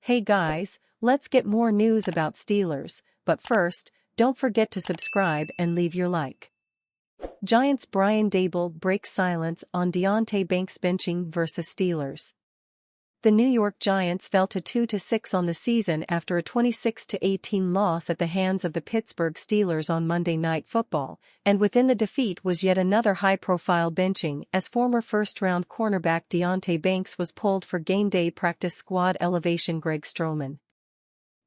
Hey guys, let's get more news about Steelers, but first, don't forget to subscribe and leave your like. Giants' Brian Daboll breaks silence on Deonte Banks benching versus Steelers. The New York Giants fell to 2-6 on the season after a 26-18 loss at the hands of the Pittsburgh Steelers on Monday Night Football, and within the defeat was yet another high-profile benching as former first-round cornerback Deonte Banks was pulled for game-day practice squad elevation. Greg Stroman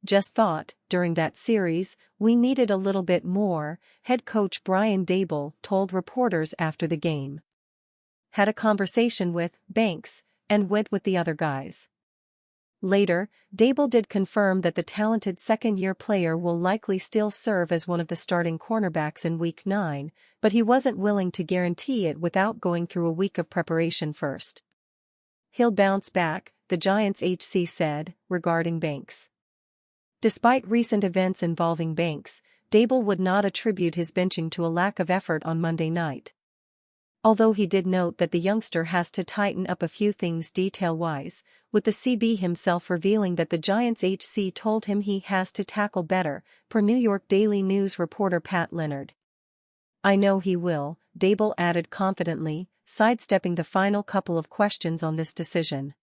just thought, during that series, we needed a little bit more, head coach Brian Daboll told reporters after the game. Had a conversation with Banks and went with the other guys. Later, Daboll did confirm that the talented second-year player will likely still serve as one of the starting cornerbacks in Week 9, but he wasn't willing to guarantee it without going through a week of preparation first. He'll bounce back, the Giants HC said, regarding Banks. Despite recent events involving Banks, Daboll would not attribute his benching to a lack of effort on Monday night. Although he did note that the youngster has to tighten up a few things detail-wise, with the CB himself revealing that the Giants HC told him he has to tackle better, per New York Daily News reporter Pat Leonard. I know he will, Daboll added confidently, sidestepping the final couple of questions on this decision.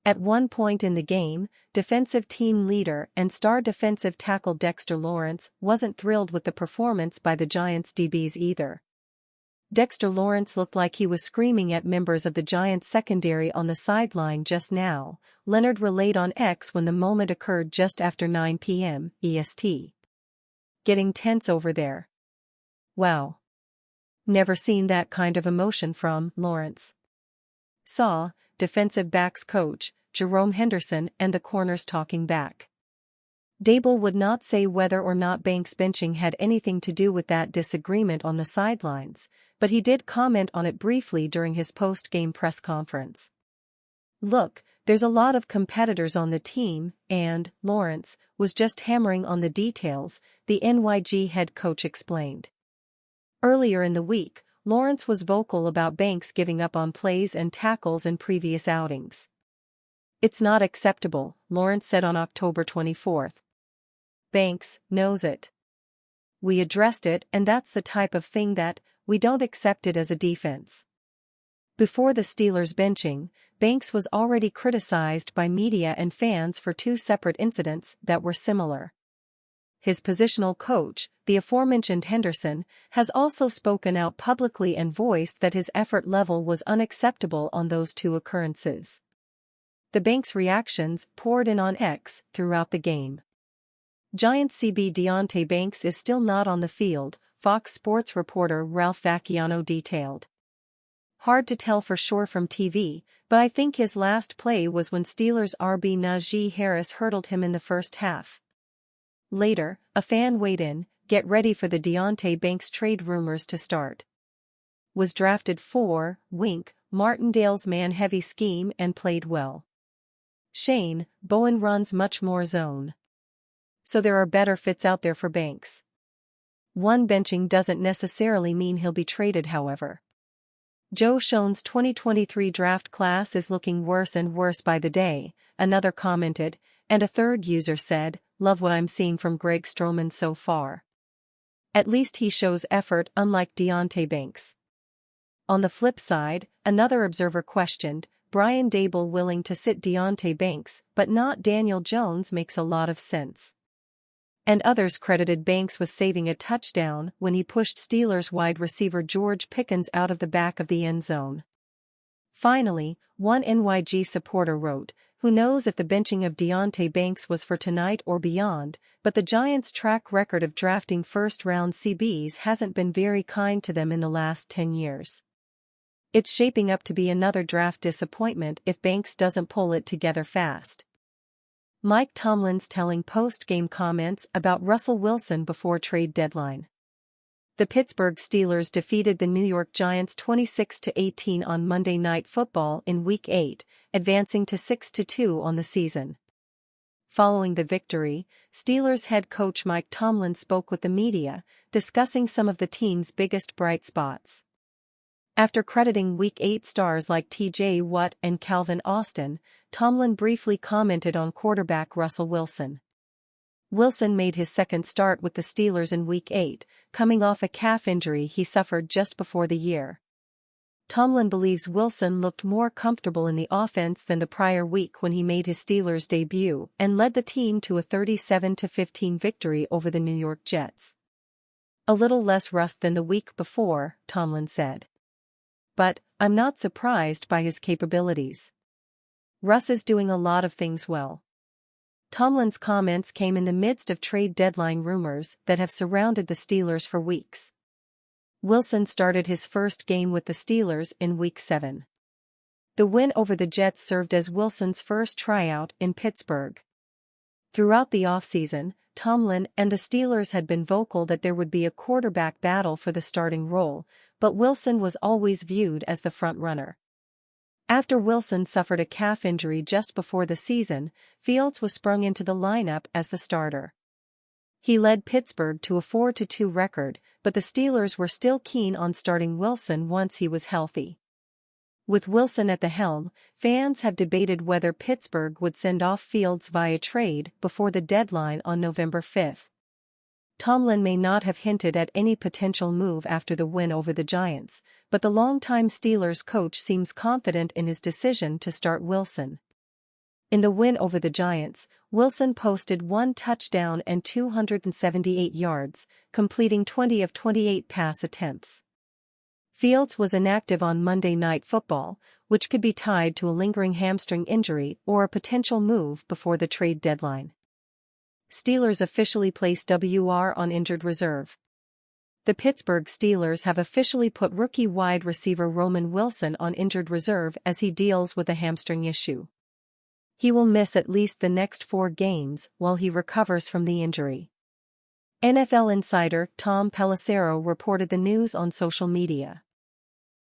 At one point in the game, defensive team leader and star defensive tackle Dexter Lawrence wasn't thrilled with the performance by the Giants DBs either. Dexter Lawrence looked like he was screaming at members of the Giants secondary on the sideline just now, Leonard relayed on X when the moment occurred just after 9 p.m. EST. Getting tense over there. Wow. Never seen that kind of emotion from Lawrence. Saw defensive backs coach Jerome Henderson and the corners talking back. Daboll would not say whether or not Banks benching had anything to do with that disagreement on the sidelines, but he did comment on it briefly during his post-game press conference. Look, there's a lot of competitors on the team, and Lawrence was just hammering on the details, the NYG head coach explained. Earlier in the week, Lawrence was vocal about Banks giving up on plays and tackles in previous outings. It's not acceptable, Lawrence said on October 24. Banks knows it. We addressed it, and that's the type of thing that we don't accept it as a defense. Before the Steelers benching, Banks was already criticized by media and fans for two separate incidents that were similar. His positional coach, the aforementioned Henderson, has also spoken out publicly and voiced that his effort level was unacceptable on those two occurrences. The Banks reactions poured in on X throughout the game. Giants CB Deonte Banks is still not on the field, Fox Sports reporter Ralph Vacchiano detailed. Hard to tell for sure from TV, but I think his last play was when Steelers RB Najee Harris hurdled him in the first half. Later, a fan weighed in, get ready for the Deonte Banks trade rumors to start. Was drafted for, Martindale's man-heavy scheme and played well. Shane Bowen runs much more zone. So there are better fits out there for Banks. One benching doesn't necessarily mean he'll be traded, however. Joe Schoen's 2023 draft class is looking worse and worse by the day, another commented, and a third user said, love what I'm seeing from Greg Stroman so far. At least he shows effort unlike Deonte Banks. On the flip side, another observer questioned, Brian Daboll willing to sit Deonte Banks but not Daniel Jones makes a lot of sense. And others credited Banks with saving a touchdown when he pushed Steelers wide receiver George Pickens out of the back of the end zone. Finally, one NYG supporter wrote, who knows if the benching of Deonte Banks was for tonight or beyond, but the Giants' track record of drafting first-round CBs hasn't been very kind to them in the last 10 years. It's shaping up to be another draft disappointment if Banks doesn't pull it together fast. Mike Tomlin's telling post-game comments about Russell Wilson before trade deadline. The Pittsburgh Steelers defeated the New York Giants 26-18 on Monday Night Football in Week 8, advancing to 6-2 on the season. Following the victory, Steelers head coach Mike Tomlin spoke with the media, discussing some of the team's biggest bright spots. After crediting Week 8 stars like T.J. Watt and Calvin Austin, Tomlin briefly commented on quarterback Russell Wilson. Wilson made his second start with the Steelers in Week 8, coming off a calf injury he suffered just before the year. Tomlin believes Wilson looked more comfortable in the offense than the prior week when he made his Steelers debut and led the team to a 37-15 victory over the New York Jets. "A little less rust than the week before," Tomlin said. "But I'm not surprised by his capabilities. Russ is doing a lot of things well." Tomlin's comments came in the midst of trade deadline rumors that have surrounded the Steelers for weeks. Wilson started his first game with the Steelers in Week 7. The win over the Jets served as Wilson's first tryout in Pittsburgh. Throughout the offseason, Tomlin and the Steelers had been vocal that there would be a quarterback battle for the starting role, but Wilson was always viewed as the front-runner. After Wilson suffered a calf injury just before the season, Fields was sprung into the lineup as the starter. He led Pittsburgh to a 4-2 record, but the Steelers were still keen on starting Wilson once he was healthy. With Wilson at the helm, fans have debated whether Pittsburgh would send off Fields via trade before the deadline on November 5. Tomlin may not have hinted at any potential move after the win over the Giants, but the longtime Steelers coach seems confident in his decision to start Wilson. In the win over the Giants, Wilson posted 1 touchdown and 278 yards, completing 20 of 28 pass attempts. Fields was inactive on Monday Night Football, which could be tied to a lingering hamstring injury or a potential move before the trade deadline. Steelers officially placed WR on injured reserve. The Pittsburgh Steelers have officially put rookie wide receiver Roman Wilson on injured reserve as he deals with a hamstring issue. He will miss at least the next 4 games while he recovers from the injury. NFL insider Tom Pelissero reported the news on social media.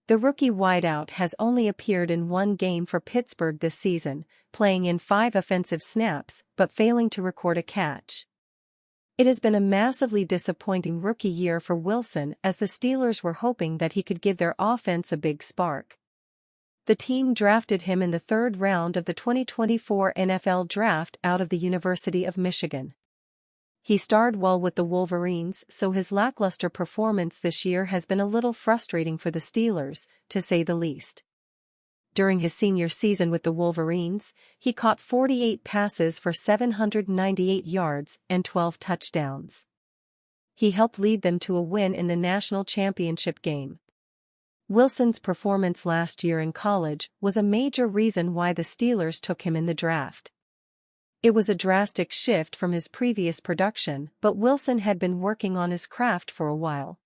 The rookie wideout has only appeared in 1 game for Pittsburgh this season, playing in 5 offensive snaps but failing to record a catch. It has been a massively disappointing rookie year for Wilson as the Steelers were hoping that he could give their offense a big spark. The team drafted him in the 3rd round of the 2024 NFL Draft out of the University of Michigan. He starred well with the Wolverines, so his lackluster performance this year has been a little frustrating for the Steelers, to say the least. During his senior season with the Wolverines, he caught 48 passes for 798 yards and 12 touchdowns. He helped lead them to a win in the national championship game. Wilson's performance last year in college was a major reason why the Steelers took him in the draft. It was a drastic shift from his previous production, but Wilson had been working on his craft for a while.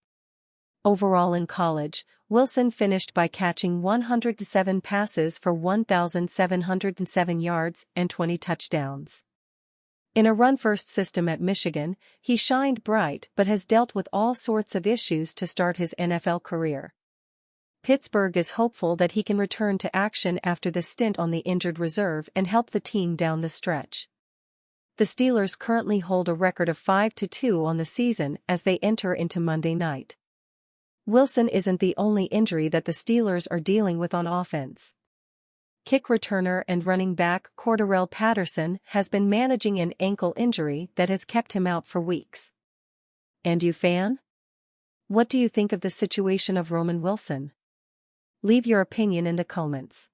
Overall in college, Wilson finished by catching 107 passes for 1,707 yards and 20 touchdowns. In a run-first system at Michigan, he shined bright but has dealt with all sorts of issues to start his NFL career. Pittsburgh is hopeful that he can return to action after the stint on the injured reserve and help the team down the stretch. The Steelers currently hold a record of 5-2 on the season as they enter into Monday night. Wilson isn't the only injury that the Steelers are dealing with on offense. Kick returner and running back Cordarrelle Patterson has been managing an ankle injury that has kept him out for weeks. And you, fan? What do you think of the situation of Roman Wilson? Leave your opinion in the comments.